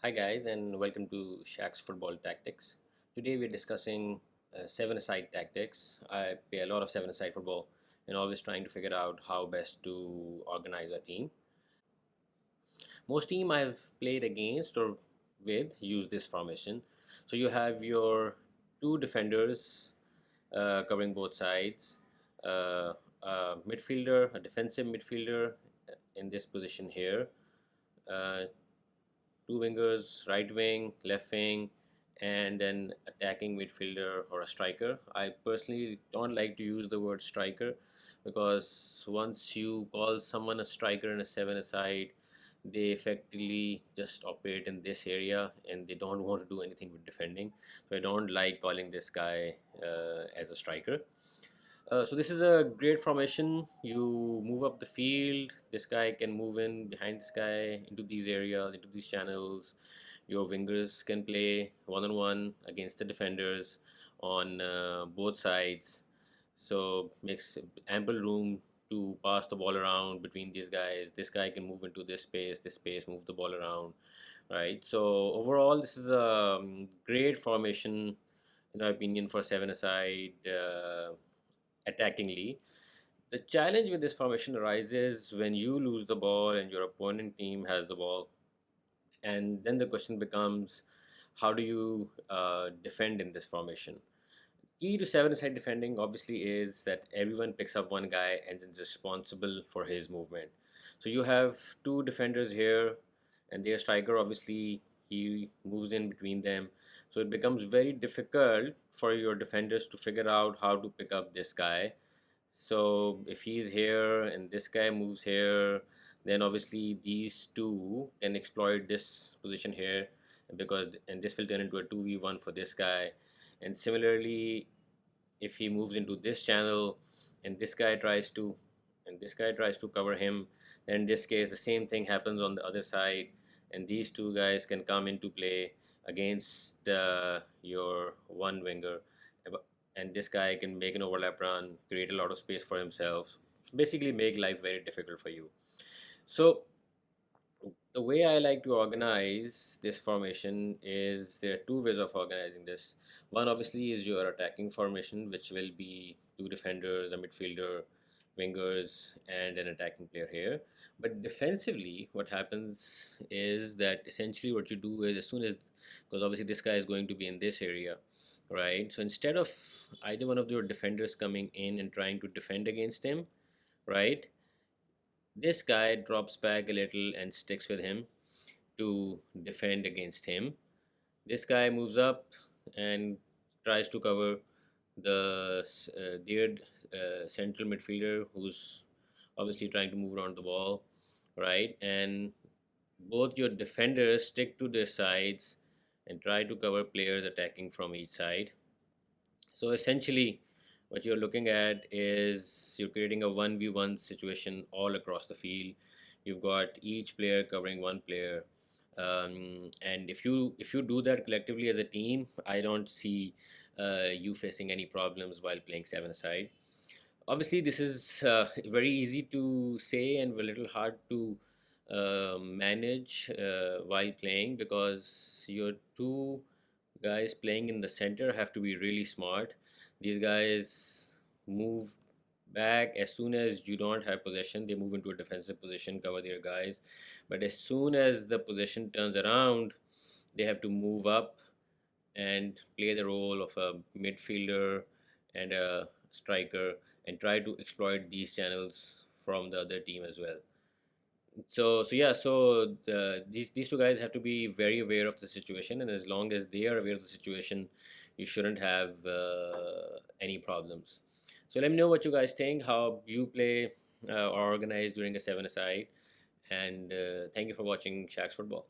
Hi guys, and welcome to Shaq's Football Tactics. Today we're discussing seven-a-side tactics. I play a lot of seven-a-side football and always trying to figure out how best to organize a team. Most team I've played against or with use this formation. So you have your two defenders covering both sides, a midfielder, a defensive midfielder in this position here, uh, two wingers, right wing, left wing, and an attacking midfielder or a striker. I personally don't like to use the word striker because once you call someone a striker in a seven-a-side, they effectively just operate in this area and they don't want to do anything with defending. So I don't like calling this guy as a striker. So this is a great formation. You move up the field. This guy can move in behind this guy into these areas, into these channels. Your wingers can play one-on-one against the defenders on both sides. So makes ample room to pass the ball around between these guys. This guy can move into this space, move the ball around, right? So overall, this is a great formation in my opinion for seven-a-side attackingly. The challenge with this formation arises when you lose the ball and your opponent team has the ball, and then the question becomes, how do you defend in this formation? Key to seven-a-side defending obviously is that everyone picks up one guy and is responsible for his movement. So you have two defenders here, and their striker obviously he moves in between them. So it becomes very difficult for your defenders to figure out how to pick up this guy. So if he's here and this guy moves here, then obviously these two can exploit this position here, because and this will turn into a 2v1 for this guy. And similarly, if he moves into this channel and this guy tries to cover him, then in this case the same thing happens on the other side, and these two guys can come into play against your one winger, and this guy can make an overlap run, create a lot of space for himself, basically make life very difficult for you. So the way I like to organize this formation is there are two ways of organizing this. One obviously is your attacking formation, which will be two defenders, a midfielder, wingers, and an attacking player here. But defensively, what happens is that essentially what you do is, as soon as, because obviously this guy is going to be in this area, right? So instead of either one of your defenders coming in and trying to defend against him, right? This guy drops back a little and sticks with him to defend against him. This guy moves up and tries to cover the dear central midfielder who's obviously trying to move around the ball, right? And both your defenders stick to their sides and try to cover players attacking from each side. So essentially, what you're looking at is you're creating a 1v1 situation all across the field. You've got each player covering one player, and if you do that collectively as a team, I don't see you facing any problems while playing seven-a-side. Obviously, this is very easy to say and a little hard to manage while playing, because your two guys playing in the center have to be really smart. These guys move back as soon as you don't have possession. They move into a defensive position, cover their guys. But as soon as the possession turns around, they have to move up and play the role of a midfielder and a striker and try to exploit these channels from the other team as well. So yeah, so these two guys have to be very aware of the situation, and as long as they are aware of the situation, you shouldn't have any problems. So let me know what you guys think, how you play or organize during a seven-a-side, and thank you for watching Shaq's Football.